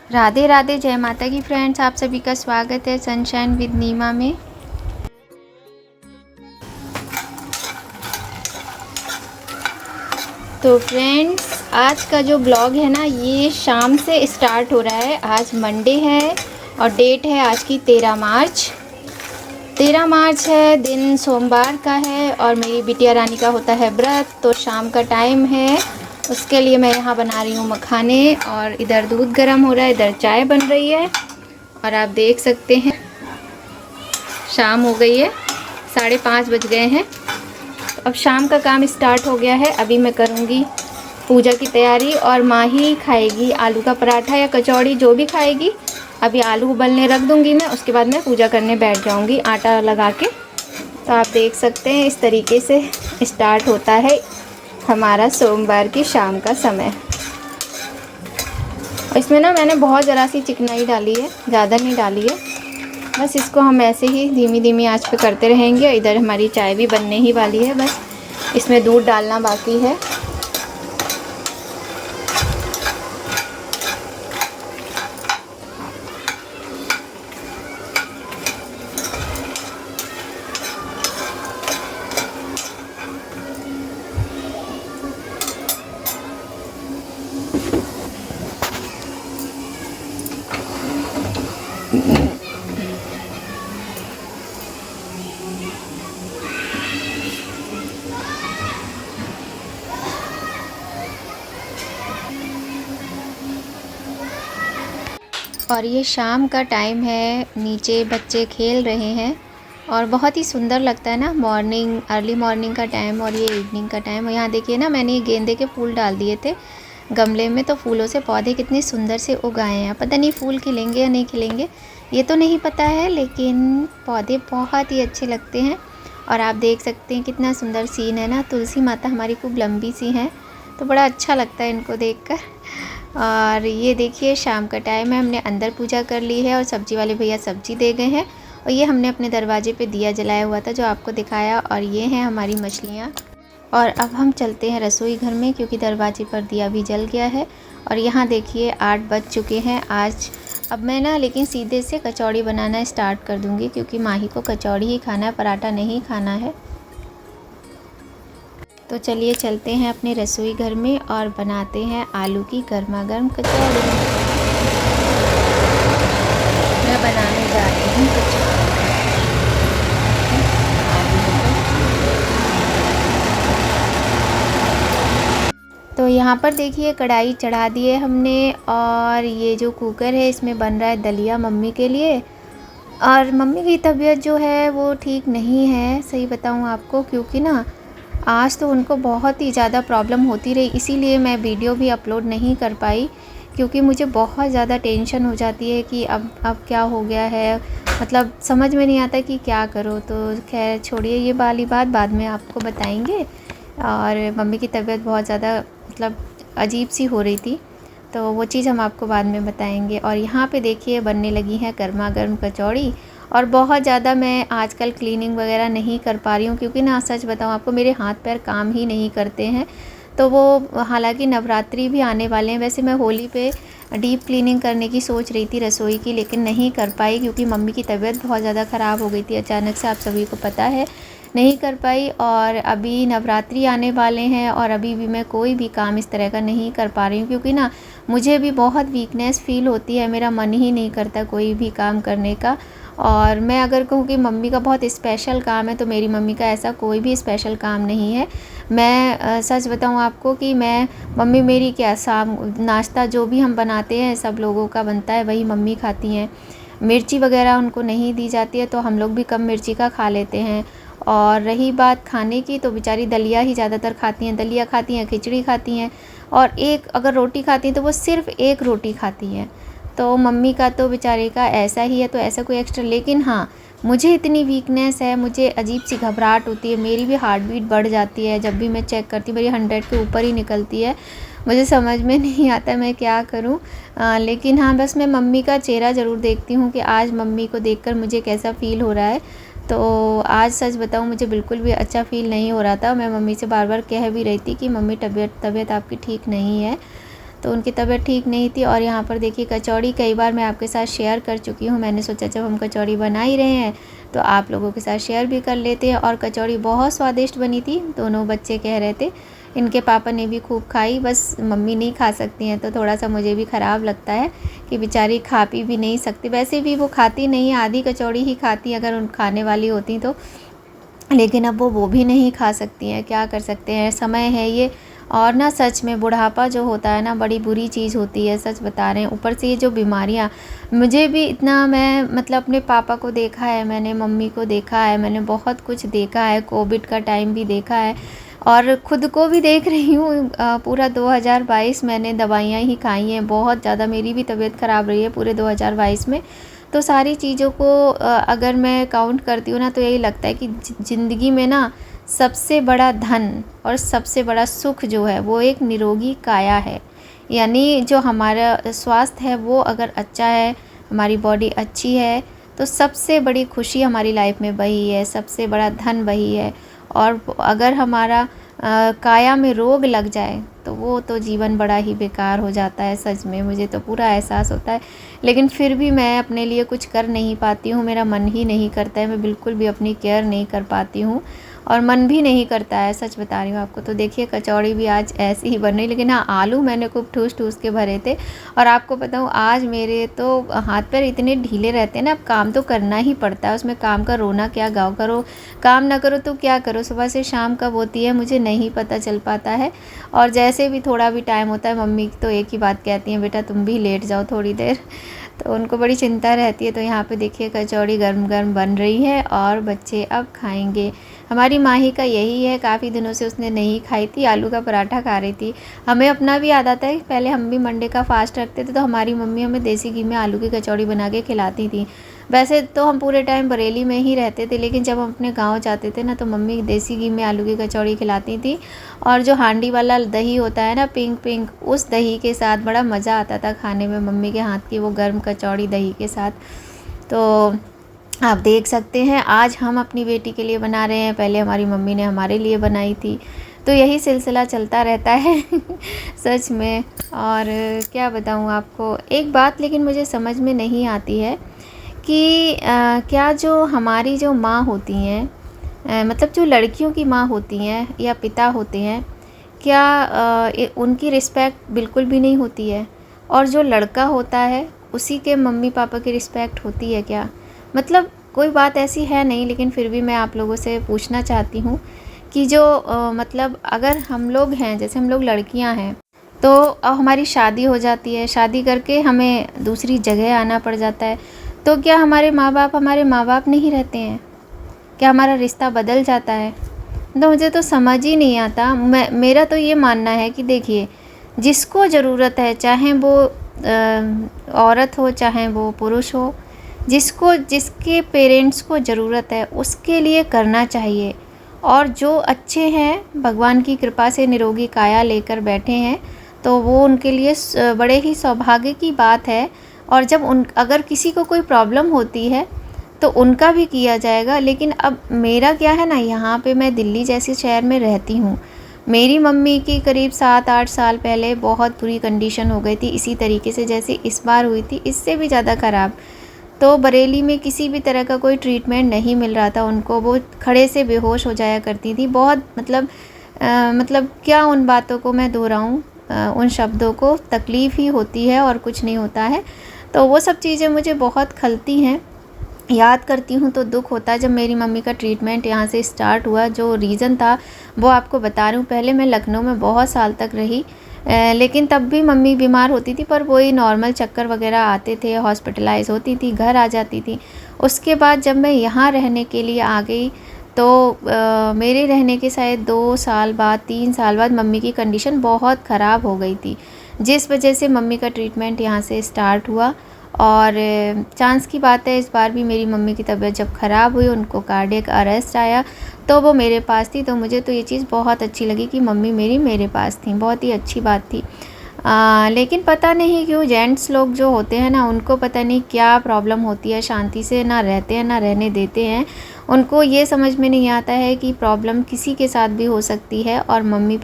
राधे राधे, जय माता की फ्रेंड्स। आप सभी का स्वागत है सनशाइन विद नीमा में। तो फ्रेंड्स, आज का जो ब्लॉग है ना, ये शाम से स्टार्ट हो रहा है। आज मंडे है और डेट है आज की 13 मार्च। 13 मार्च है, दिन सोमवार का है और मेरी बिटिया रानी का होता है व्रत। तो शाम का टाइम है, उसके लिए मैं यहाँ बना रही हूँ मखाने और इधर दूध गर्म हो रहा है, इधर चाय बन रही है। और आप देख सकते हैं शाम हो गई है, 5:30 बज गए हैं। तो अब शाम का काम स्टार्ट हो गया है। अभी मैं करूँगी पूजा की तैयारी और माँ ही खाएगी आलू का पराठा या कचौड़ी, जो भी खाएगी। अभी आलू उबलने रख दूँगी मैं, उसके बाद मैं पूजा करने बैठ जाऊँगी आटा लगा के। तो आप देख सकते हैं इस तरीके से स्टार्ट होता है हमारा सोमवार की शाम का समय। इसमें ना मैंने बहुत ज़रा सी चिकनाई डाली है, ज़्यादा नहीं डाली है। बस इसको हम ऐसे ही धीमी धीमी आंच पे करते रहेंगे। इधर हमारी चाय भी बनने ही वाली है, बस इसमें दूध डालना बाकी है। और ये शाम का टाइम है, नीचे बच्चे खेल रहे हैं और बहुत ही सुंदर लगता है ना, मॉर्निंग, अर्ली मॉर्निंग का टाइम और ये इवनिंग का टाइम। और यहाँ देखिए ना, मैंने गेंदे के फूल डाल दिए थे गमले में, तो फूलों से पौधे कितने सुंदर से उगाए हैं। पता नहीं फूल खिलेंगे या नहीं खिलेंगे, ये तो नहीं पता है, लेकिन पौधे बहुत ही अच्छे लगते हैं। और आप देख सकते हैं कितना सुंदर सीन है ना। तुलसी माता हमारी खूब लंबी सी हैं, तो बड़ा अच्छा लगता है इनको देखकर। और ये देखिए शाम का टाइम है, हमने अंदर पूजा कर ली है और सब्जी वाले भैया सब्जी दे गए हैं। और ये हमने अपने दरवाजे पे दिया जलाया हुआ था, जो आपको दिखाया। और ये हैं हमारी मछलियाँ। और अब हम चलते हैं रसोई घर में, क्योंकि दरवाजे पर दिया भी जल गया है। और यहाँ देखिए 8 बज चुके हैं आज। अब मैं ना लेकिन सीधे से कचौड़ी बनाना स्टार्ट कर दूँगी, क्योंकि माही को कचौड़ी ही खाना है, पराठा नहीं खाना है। तो चलिए चलते हैं अपने रसोई घर में और बनाते हैं आलू की गर्मा गर्म कचौड़ी। मैं बनाने जा रही हूँ कचौड़ी। तो यहाँ पर देखिए कढ़ाई चढ़ा दी है हमने और ये जो कुकर है इसमें बन रहा है दलिया मम्मी के लिए। और मम्मी की तबीयत जो है वो ठीक नहीं है, सही बताऊँ आपको, क्योंकि ना आज तो उनको बहुत ही ज़्यादा प्रॉब्लम होती रही, इसीलिए मैं वीडियो भी अपलोड नहीं कर पाई। क्योंकि मुझे बहुत ज़्यादा टेंशन हो जाती है कि अब क्या हो गया है, मतलब समझ में नहीं आता कि क्या करो। तो खैर छोड़िए, ये वाली बात बाद में आपको बताएंगे। और मम्मी की तबीयत बहुत ज़्यादा मतलब अजीब सी हो रही थी, तो वो चीज़ हम आपको बाद में बताएंगे। और यहाँ पे देखिए बनने लगी है गर्मा गर्म कचौड़ी। और बहुत ज़्यादा मैं आजकल क्लीनिंग वगैरह नहीं कर पा रही हूँ, क्योंकि ना सच बताऊँ आपको, मेरे हाथ पैर काम ही नहीं करते हैं। तो वो हालांकि नवरात्रि भी आने वाले हैं, वैसे मैं होली पे डीप क्लीनिंग करने की सोच रही थी रसोई की, लेकिन नहीं कर पाई क्योंकि मम्मी की तबीयत बहुत ज़्यादा ख़राब हो गई थी अचानक से, आप सभी को पता है, नहीं कर पाई। और अभी नवरात्रि आने वाले हैं और अभी भी मैं कोई भी काम इस तरह का नहीं कर पा रही हूँ, क्योंकि ना मुझे भी बहुत वीकनेस फ़ील होती है, मेरा मन ही नहीं करता कोई भी काम करने का। और मैं अगर कहूँ कि मम्मी का बहुत स्पेशल काम है, तो मेरी मम्मी का ऐसा कोई भी स्पेशल काम नहीं है। मैं सच बताऊँ आपको कि मम्मी मेरी क्या, शाम नाश्ता जो भी हम बनाते हैं सब लोगों का बनता है, वही मम्मी खाती हैं। मिर्ची वगैरह उनको नहीं दी जाती है, तो हम लोग भी कम मिर्ची का खा लेते हैं। और रही बात खाने की, तो बेचारी दलिया ही ज़्यादातर खाती हैं, दलिया खाती हैं, खिचड़ी खाती हैं, और एक अगर रोटी खाती हैं तो वो सिर्फ़ एक रोटी खाती हैं। तो मम्मी का तो बेचारे का ऐसा ही है, तो ऐसा कोई एक्स्ट्रा। लेकिन हाँ, मुझे इतनी वीकनेस है, मुझे अजीब सी घबराहट होती है, मेरी भी हार्ट बीट बढ़ जाती है जब भी मैं चेक करती हूँ, मेरी 100 के ऊपर ही निकलती है। मुझे समझ में नहीं आता मैं क्या करूँ। लेकिन हाँ, बस मैं मम्मी का चेहरा ज़रूर देखती हूँ कि आज मम्मी को देखकर मुझे कैसा फ़ील हो रहा है। तो आज सच बताऊँ, मुझे बिल्कुल भी अच्छा फ़ील नहीं हो रहा था। मैं मम्मी से बार बार कह भी रही थी कि मम्मी तबीयत आपकी ठीक नहीं है। तो उनकी तबीयत ठीक नहीं थी। और यहाँ पर देखिए कचौड़ी कई बार मैं आपके साथ शेयर कर चुकी हूँ। मैंने सोचा जब हम कचौड़ी बना ही रहे हैं तो आप लोगों के साथ शेयर भी कर लेते हैं। और कचौड़ी बहुत स्वादिष्ट बनी थी, दोनों बच्चे कह रहे थे। इनके पापा ने भी खूब खाई, बस मम्मी नहीं खा सकती हैं तो थोड़ा सा मुझे भी ख़राब लगता है कि बेचारी खा पी भी नहीं सकती। वैसे भी वो खाती नहीं, आधी कचौड़ी ही खाती अगर उन खाने वाली होती तो, लेकिन अब वो भी नहीं खा सकती हैं, क्या कर सकते हैं, समय है ये। और ना सच में बुढ़ापा जो होता है ना बड़ी बुरी चीज़ होती है, सच बता रहे हैं। ऊपर से ये जो बीमारियाँ, मुझे भी इतना, मैं मतलब अपने पापा को देखा है, मैंने मम्मी को देखा है, मैंने बहुत कुछ देखा है, कोविड का टाइम भी देखा है और ख़ुद को भी देख रही हूँ। पूरा 2022 मैंने दवाइयाँ ही खाई हैं, बहुत ज़्यादा मेरी भी तबीयत ख़राब रही है पूरे 2022 में। तो सारी चीज़ों को अगर मैं काउंट करती हूँ ना तो यही लगता है कि ज़िंदगी में ना सबसे बड़ा धन और सबसे बड़ा सुख जो है वो एक निरोगी काया है। यानी जो हमारा स्वास्थ्य है वो अगर अच्छा है, हमारी बॉडी अच्छी है, तो सबसे बड़ी खुशी हमारी लाइफ में वही है, सबसे बड़ा धन वही है। और अगर हमारा काया में रोग लग जाए तो वो तो जीवन बड़ा ही बेकार हो जाता है। सच में मुझे तो पूरा एहसास होता है, लेकिन फिर भी मैं अपने लिए कुछ कर नहीं पाती हूँ, मेरा मन ही नहीं करता है, मैं बिल्कुल भी अपनी केयर नहीं कर पाती हूँ और मन भी नहीं करता है, सच बता रही हूँ आपको। तो देखिए कचौड़ी भी आज ऐसी ही बन रही, लेकिन हाँ आलू मैंने खूब ठूस के भरे थे। और आपको बताऊँ आज मेरे तो हाथ पैर इतने ढीले रहते हैं ना, अब काम तो करना ही पड़ता है, उसमें काम का रोना क्या गाँव करो, काम ना करो तो क्या करो, सुबह से शाम कब होती है मुझे नहीं पता चल पाता है। और जैसे भी थोड़ा भी टाइम होता है मम्मी तो एक ही बात कहती हैं, बेटा तुम भी लेट जाओ थोड़ी देर, तो उनको बड़ी चिंता रहती है। तो यहाँ पे देखिए कचौड़ी गर्म गर्म बन रही है और बच्चे अब खाएंगे। हमारी माही का यही है, काफ़ी दिनों से उसने नहीं खाई थी, आलू का पराठा खा रही थी। हमें अपना भी याद आता है, पहले हम भी मंडे का फास्ट रखते थे तो हमारी मम्मी हमें देसी घी में आलू की कचौड़ी बना के खिलाती थी। वैसे तो हम पूरे टाइम बरेली में ही रहते थे, लेकिन जब हम अपने गांव जाते थे ना तो मम्मी देसी घी में आलू की कचौड़ी खिलाती थी। और जो हांडी वाला दही होता है ना पिंक पिंक, उस दही के साथ बड़ा मज़ा आता था खाने में, मम्मी के हाथ की वो गर्म कचौड़ी दही के साथ। तो आप देख सकते हैं आज हम अपनी बेटी के लिए बना रहे हैं, पहले हमारी मम्मी ने हमारे लिए बनाई थी, तो यही सिलसिला चलता रहता है सच में। और क्या बताऊँ आपको एक बात, लेकिन मुझे समझ में नहीं आती है कि क्या जो हमारी जो माँ होती हैं, मतलब जो लड़कियों की माँ होती हैं या पिता होते हैं, क्या उनकी रिस्पेक्ट बिल्कुल भी नहीं होती है? और जो लड़का होता है उसी के मम्मी पापा की रिस्पेक्ट होती है क्या? मतलब कोई बात ऐसी है नहीं, लेकिन फिर भी मैं आप लोगों से पूछना चाहती हूँ कि जो मतलब अगर हम लोग हैं, जैसे हम लोग लड़कियाँ हैं, तो हमारी शादी हो जाती है, शादी करके हमें दूसरी जगह आना पड़ जाता है, तो क्या हमारे माँ बाप नहीं रहते हैं? क्या हमारा रिश्ता बदल जाता है? तो मुझे तो समझ ही नहीं आता। मेरा तो ये मानना है कि देखिए जिसको ज़रूरत है, चाहे वो औरत हो चाहे वो पुरुष हो, जिसको जिसके पेरेंट्स को ज़रूरत है उसके लिए करना चाहिए। और जो अच्छे हैं, भगवान की कृपा से निरोगी काया लेकर बैठे हैं, तो वो उनके लिए बड़े ही सौभाग्य की बात है। और जब अगर किसी को कोई प्रॉब्लम होती है तो उनका भी किया जाएगा। लेकिन अब मेरा क्या है ना, यहाँ पे मैं दिल्ली जैसे शहर में रहती हूँ, मेरी मम्मी की करीब 7-8 साल पहले बहुत बुरी कंडीशन हो गई थी, इसी तरीके से जैसे इस बार हुई थी, इससे भी ज़्यादा ख़राब। तो बरेली में किसी भी तरह का कोई ट्रीटमेंट नहीं मिल रहा था उनको, वो खड़े से बेहोश हो जाया करती थी। बहुत मतलब क्या उन बातों को मैं दोहराऊँ, उन शब्दों को, तकलीफ़ ही होती है और कुछ नहीं होता है। तो वो सब चीज़ें मुझे बहुत खलती हैं, याद करती हूँ तो दुख होता है। जब मेरी मम्मी का ट्रीटमेंट यहाँ से स्टार्ट हुआ, जो रीज़न था वो आपको बता रही हूँ। पहले मैं लखनऊ में बहुत साल तक रही, लेकिन तब भी मम्मी बीमार होती थी, पर वही नॉर्मल चक्कर वगैरह आते थे, हॉस्पिटलाइज होती थी, घर आ जाती थी। उसके बाद जब मैं यहाँ रहने के लिए आ गई तो मेरे रहने के शायद 2 साल बाद, 3 साल बाद मम्मी की कंडीशन बहुत ख़राब हो गई थी, जिस वजह से मम्मी का ट्रीटमेंट यहाँ से स्टार्ट हुआ। और चांस की बात है, इस बार भी मेरी मम्मी की तबीयत जब ख़राब हुई, उनको कार्डियक अरेस्ट आया, तो वो मेरे पास थी। तो मुझे तो ये चीज़ बहुत अच्छी लगी कि मम्मी मेरी मेरे पास थी, बहुत ही अच्छी बात थी। लेकिन पता नहीं क्यों जेंट्स लोग जो होते हैं ना, उनको पता नहीं क्या प्रॉब्लम होती है, शांति से ना रहते हैं ना रहने देते हैं। उनको ये समझ में नहीं आता है कि प्रॉब्लम किसी के साथ भी हो सकती है, और मम्मी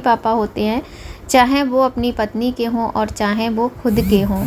पापा होते हैं चाहे वो अपनी पत्नी के हों और चाहे वो खुद के हों।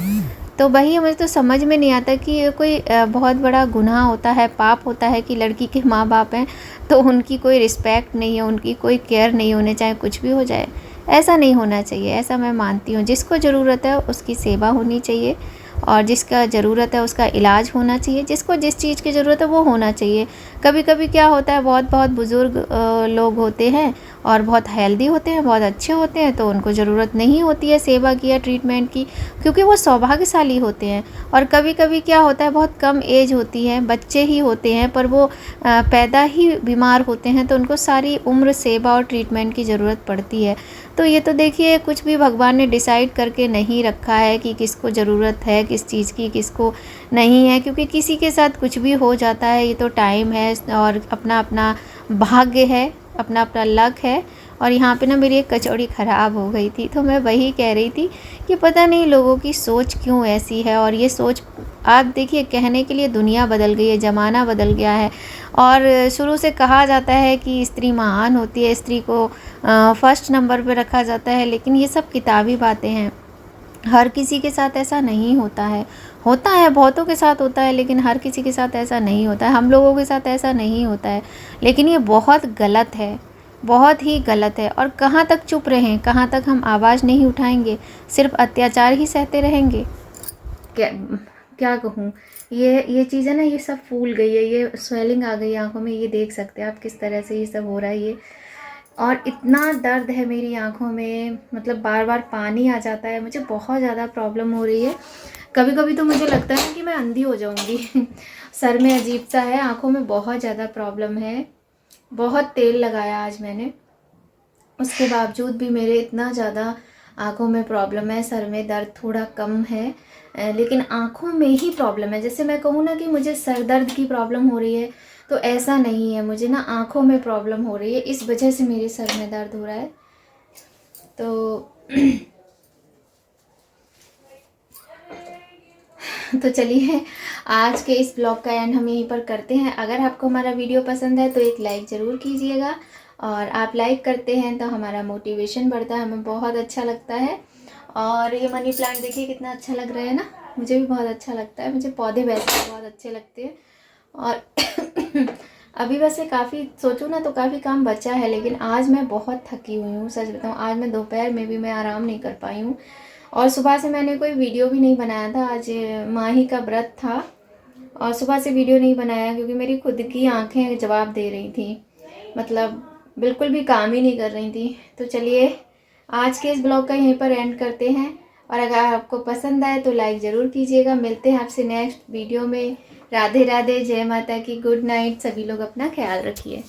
तो वही मुझे तो समझ में नहीं आता कि ये कोई बहुत बड़ा गुनाह होता है, पाप होता है कि लड़की के माँ बाप हैं तो उनकी कोई रिस्पेक्ट नहीं है, उनकी कोई केयर नहीं होने, चाहे कुछ भी हो जाए। ऐसा नहीं होना चाहिए, ऐसा मैं मानती हूँ। जिसको ज़रूरत है उसकी सेवा होनी चाहिए और जिसका ज़रूरत है उसका इलाज होना चाहिए, जिसको जिस चीज़ की ज़रूरत है वो होना चाहिए। कभी कभी क्या होता है, बहुत बहुत बुज़ुर्ग लोग होते हैं और बहुत हेल्दी होते हैं, बहुत अच्छे होते हैं, तो उनको ज़रूरत नहीं होती है सेवा की या ट्रीटमेंट की, क्योंकि वो सौभाग्यशाली होते हैं। और कभी कभी क्या होता है, बहुत कम एज होती है, बच्चे ही होते हैं, पर वो पैदा ही बीमार होते हैं, तो उनको सारी उम्र सेवा और ट्रीटमेंट की ज़रूरत पड़ती है। तो ये तो देखिए कुछ भी भगवान ने डिसाइड करके नहीं रखा है कि किसको ज़रूरत है किस चीज़ की, किसको नहीं है, क्योंकि किसी के साथ कुछ भी हो जाता है। ये तो टाइम है और अपना अपना भाग्य है, अपना अपना लक है। और यहाँ पे ना मेरी एक कचौड़ी ख़राब हो गई थी, तो मैं वही कह रही थी कि पता नहीं लोगों की सोच क्यों ऐसी है। और ये सोच आप देखिए, कहने के लिए दुनिया बदल गई है, ज़माना बदल गया है। और शुरू से कहा जाता है कि स्त्री महान होती है, स्त्री को फर्स्ट नंबर पे रखा जाता है, लेकिन ये सब किताबी बातें हैं। हर किसी के साथ ऐसा नहीं होता है, होता है बहुतों के साथ होता है, लेकिन हर किसी के साथ ऐसा नहीं होता है। हम लोगों के साथ ऐसा नहीं होता है, लेकिन ये बहुत गलत है, बहुत ही गलत है। और कहाँ तक चुप रहें, कहाँ तक हम आवाज़ नहीं उठाएंगे, सिर्फ अत्याचार ही सहते रहेंगे। क्या क्या कहूँ, ये चीज़ें ना, ये सब फूल गई है, ये स्वेलिंग आ गई आंखों में। ये देख सकते हैं आप किस तरह से ये सब हो रहा है ये। और इतना दर्द है मेरी आंखों में, मतलब बार बार पानी आ जाता है, मुझे बहुत ज़्यादा प्रॉब्लम हो रही है। कभी कभी तो मुझे लगता है कि मैं अंधी हो जाऊंगी सर में अजीब सा है, आंखों में बहुत ज़्यादा प्रॉब्लम है। बहुत तेल लगाया आज मैंने, उसके बावजूद भी मेरे इतना ज़्यादा आँखों में प्रॉब्लम है। सर में दर्द थोड़ा कम है, लेकिन आँखों में ही प्रॉब्लम है। जैसे मैं कहूँ ना कि मुझे सर दर्द की प्रॉब्लम हो रही है, तो ऐसा नहीं है, मुझे ना आँखों में प्रॉब्लम हो रही है, इस वजह से मेरे सर में दर्द हो रहा है। तो तो चलिए, आज के इस ब्लॉग का एंड हम यहीं पर करते हैं। अगर आपको हमारा वीडियो पसंद है तो एक लाइक ज़रूर कीजिएगा, और आप लाइक करते हैं तो हमारा मोटिवेशन बढ़ता है, हमें बहुत अच्छा लगता है। और ये मनी प्लांट देखिए कितना अच्छा लग रहा है ना, मुझे भी बहुत अच्छा लगता है, मुझे पौधे वैसे बहुत अच्छे लगते हैं। और अभी वैसे काफ़ी सोचूं ना तो काफ़ी काम बचा है, लेकिन आज मैं बहुत थकी हुई हूँ, सच बताऊँ। आज मैं दोपहर में भी मैं आराम नहीं कर पाई हूँ, और सुबह से मैंने कोई वीडियो भी नहीं बनाया था। आज माही का व्रत था और सुबह से वीडियो नहीं बनाया, क्योंकि मेरी खुद की आंखें जवाब दे रही थी, मतलब बिल्कुल भी काम ही नहीं कर रही थी। तो चलिए, आज के इस ब्लॉग का यहीं पर एंड करते हैं। और अगर आपको पसंद आए तो लाइक ज़रूर कीजिएगा। मिलते हैं आपसे नेक्स्ट वीडियो में। राधे राधे, जय माता की, गुड नाइट। सभी लोग अपना ख्याल रखिए।